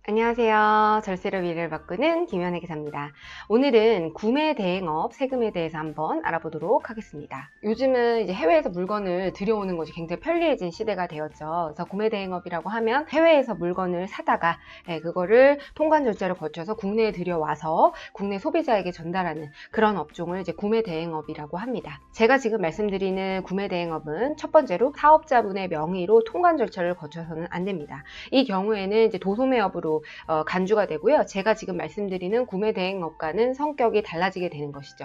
안녕하세요. 절세로 미래를 바꾸는 김연애 기사입니다. 오늘은 구매 대행업 세금에 대해서 한번 알아보도록 하겠습니다. 요즘은 이제 해외에서 물건을 들여오는 것이 굉장히 편리해진 시대가 되었죠. 그래서 구매 대행업이라고 하면 해외에서 물건을 사다가 그거를 통관 절차를 거쳐서 국내에 들여와서 국내 소비자에게 전달하는 그런 업종을 이제 구매 대행업이라고 합니다. 제가 지금 말씀드리는 구매 대행업은 첫 번째로 사업자분의 명의로 통관 절차를 거쳐서는 안 됩니다. 이 경우에는 이제 도소매업으로 간주가 되고요. 제가 지금 말씀드리는 구매 대행업과는 성격이 달라지게 되는 것이죠.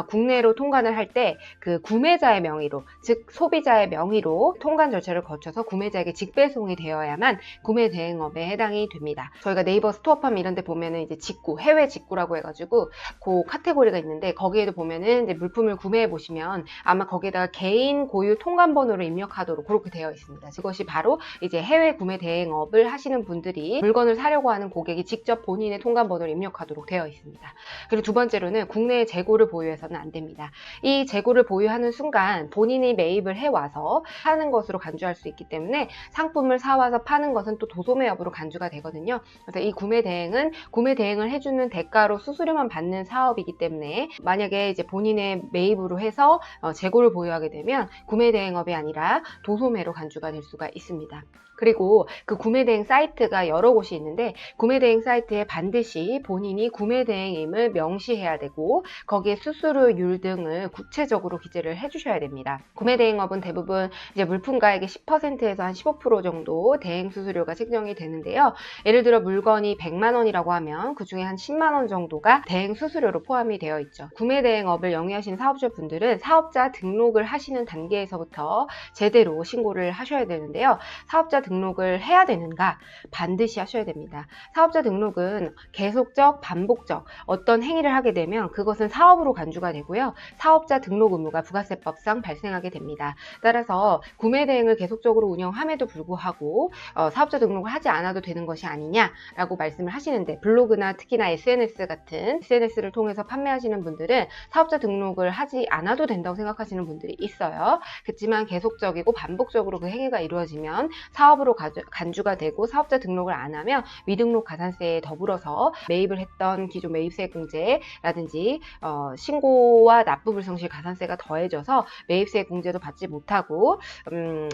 국내로 통관을 할 때 그 구매자의 명의로, 즉 소비자의 명의로 통관 절차를 거쳐서 구매자에게 직배송이 되어야만 구매 대행업에 해당이 됩니다. 저희가 네이버 스토어팜 이런 데 보면은 이제 직구, 해외 직구라고 해가지고 그 카테고리가 있는데 거기에도 보면은 이제 물품을 구매해 보시면 아마 거기에다가 개인 고유 통관 번호를 입력하도록 그렇게 되어 있습니다. 그것이 바로 이제 해외 구매 대행업을 하시는 분들이 물건을 사려고 하는 고객이 직접 본인의 통관 번호를 입력하도록 되어 있습니다. 그리고 두 번째로는 국내에 재고를 보유해서는 안 됩니다. 이 재고를 보유하는 순간 본인이 매입을 해와서 파는 것으로 간주할 수 있기 때문에 상품을 사와서 파는 것은 또 도소매업으로 간주가 되거든요. 그래서 이 구매 대행은 구매 대행을 해주는 대가로 수수료만 받는 사업이기 때문에 만약에 이제 본인의 매입으로 해서 재고를 보유하게 되면 구매 대행업이 아니라 도소매로 간주가 될 수가 있습니다. 그리고 그 구매대행 사이트가 여러 곳이 있는데 구매대행 사이트에 반드시 본인이 구매대행임을 명시해야 되고 거기에 수수료율 등을 구체적으로 기재를 해주셔야 됩니다. 구매대행업은 대부분 이제 물품가액의 10%에서 한 15% 정도 대행 수수료가 책정이 되는데요. 예를 들어 물건이 100만 원이라고 하면 그 중에 한 10만 원 정도가 대행 수수료로 포함이 되어 있죠. 구매대행업을 영위하신 사업주분들은 사업자 등록을 하시는 단계에서부터 제대로 신고를 하셔야 되는데요. 사업자 등록을 해야 되는가? 반드시 하셔야 됩니다. 사업자 등록은 계속적, 반복적 어떤 행위를 하게 되면 그것은 사업으로 간주가 되고요. 사업자 등록 의무가 부가세법상 발생하게 됩니다. 따라서 구매 대행을 계속적으로 운영함에도 불구하고 사업자 등록을 하지 않아도 되는 것이 아니냐라고 말씀을 하시는데 블로그나 특히나 SNS 같은 SNS를 통해서 판매하시는 분들은 사업자 등록을 하지 않아도 된다고 생각하시는 분들이 있어요. 그렇지만 계속적이고 반복적으로 그 행위가 이루어지면 사업으로 간주가 되고 사업자 등록을 안 하면 미등록 가산세에 더불어서 매입을 했던 기존 매입세 공제라든지 신고와 납부불성실 가산세가 더해져서 매입세 공제도 받지 못하고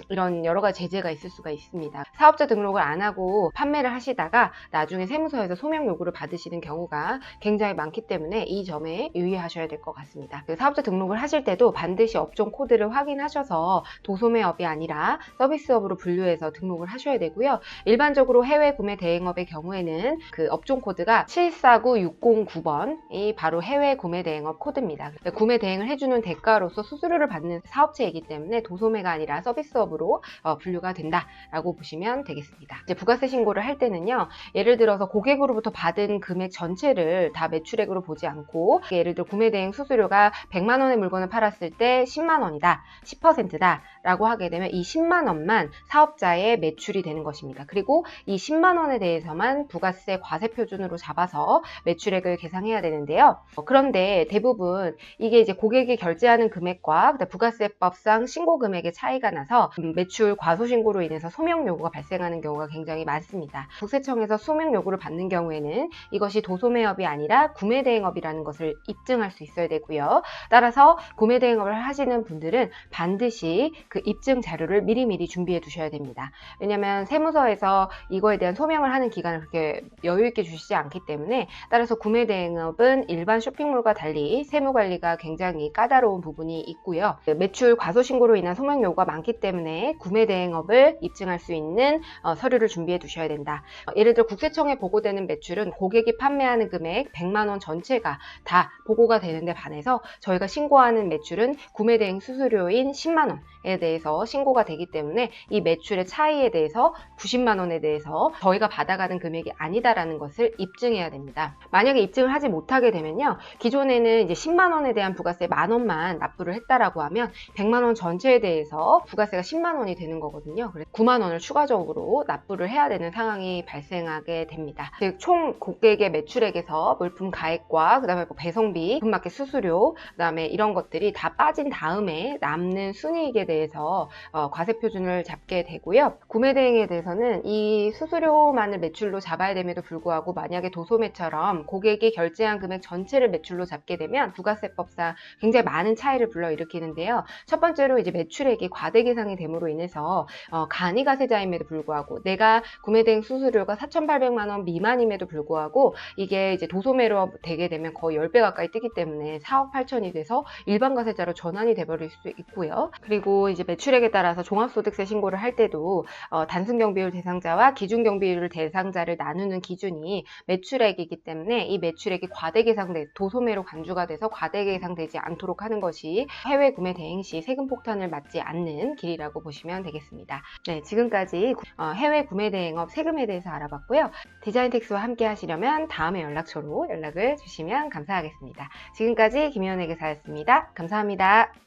이런 여러 가지 제재가 있을 수가 있습니다. 사업자 등록을 안 하고 판매를 하시다가 나중에 세무서에서 소명 요구를 받으시는 경우가 굉장히 많기 때문에 이 점에 유의하셔야 될 것 같습니다. 사업자 등록을 하실 때도 반드시 업종 코드를 확인하셔서 도소매업이 아니라 서비스업으로 분류해서 등록을 하셔야 되고요. 일반적으로 해외 구매 대행업의 경우에는 그 업종 코드가 749609번이 바로 해외 구매 대행업 코드입니다. 구매 대행을 해주는 대가로서 수수료를 받는 사업체이기 때문에 도소매가 아니라 서비스업으로 분류가 된다라고 보시면 되겠습니다. 이제 부가세 신고를 할 때는요. 예를 들어서 고객으로부터 받은 금액 전체를 다 매출액으로 보지 않고 예를 들어 구매 대행 수수료가 100만 원의 물건을 팔았을 때 10만 원이다, 10%다 라고 하게 되면 이 10만 원만 사업자의 매출이 되는 것입니다. 그리고 이 10만 원에 대해서만 부가세 과세 표준으로 잡아서 매출액을 계산해야 되는데요. 그런데 대부분 이게 이제 고객이 결제하는 금액과 부가세법상 신고 금액의 차이가 나서 매출 과소 신고로 인해서 소명 요구가 발생하는 경우가 굉장히 많습니다. 국세청에서 소명 요구를 받는 경우에는 이것이 도소매업이 아니라 구매 대행업이라는 것을 입증할 수 있어야 되고요. 따라서 구매 대행업을 하시는 분들은 반드시 그 입증 자료를 미리미리 준비해 두셔야 됩니다. 왜냐하면 세무서에서 이거에 대한 소명을 하는 기간을 그렇게 여유 있게 주시지 않기 때문에 따라서 구매 대행업은 일반 쇼핑몰과 달리 세무 관리가 굉장히 까다로운 부분이 있고요. 매출 과소 신고로 인한 소명 요구가 많기 때문에 구매 대행업을 입증할 수 있는 서류를 준비해 두셔야 된다. 예를 들어 국세청에 보고되는 매출은 고객이 판매하는 금액 100만 원 전체가 다 보고가 되는데 반해서 저희가 신고하는 매출은 구매 대행 수수료인 10만 원에 대해서 신고가 되기 때문에 이 매출의 차이에 대해서 90만 원에 대해서 저희가 받아가는 금액이 아니다라는 것을 입증해야 됩니다. 만약에 입증을 하지 못하게 되면요. 기존에는 이제 10만 원에 대한 부가세 만 원만 납부를 했다라고 하면 100만 원 전체에 대해서 부가세가 10만 원이 되는 거거든요. 그래서 9만 원을 추가적으로 납부를 해야 되는 상황이 발생하게 됩니다. 즉 총 고객의 매출액에서 물품 가액과 그다음에 배송비, 오픈마켓 수수료, 그다음에 이런 것들이 다 빠진 다음에 남는 순이익에 대해서 과세 표준을 잡게 되고요. 구매 대행에 대해서는 이 수수료만을 매출로 잡아야 됨에도 불구하고 만약에 도소매처럼 고객이 결제한 금액 전체를 매출로 잡게 되면 부가세법상 굉장히 많은 차이를 불러일으키는데요. 첫 번째로 이제 매출액이 과대 계상이 됨으로 인해서 간이가세자임에도 불구하고 내가 구매 대행 수수료가 4,800만 원 미만임에도 불구하고 이게 이제 도소매로 되게 되면 거의 10배 가까이 뛰기 때문에 4억 8천이 돼서 일반 과세자로 전환이 돼버릴 수 있고요. 그리고 이제 매출액에 따라서 종합소득세 신고를 할 때도 단순 경비율 대상자와 기준 경비율 대상자를 나누는 기준이 매출액이기 때문에 이 매출액이 과대 계상돼 도소매로 간주가 돼서 과대 계상되지 않도록 하는 것이 해외 구매 대행 시 세금 폭탄을 맞지 않는 길이라고 보시면 되겠습니다. 네, 지금까지 해외 구매 대행업 세금에 대해서 알아봤고요. 디자인텍스와 함께 하시려면 다음에 연락처로 연락을 주시면 감사하겠습니다. 지금까지 김희연의 기사였습니다. 감사합니다.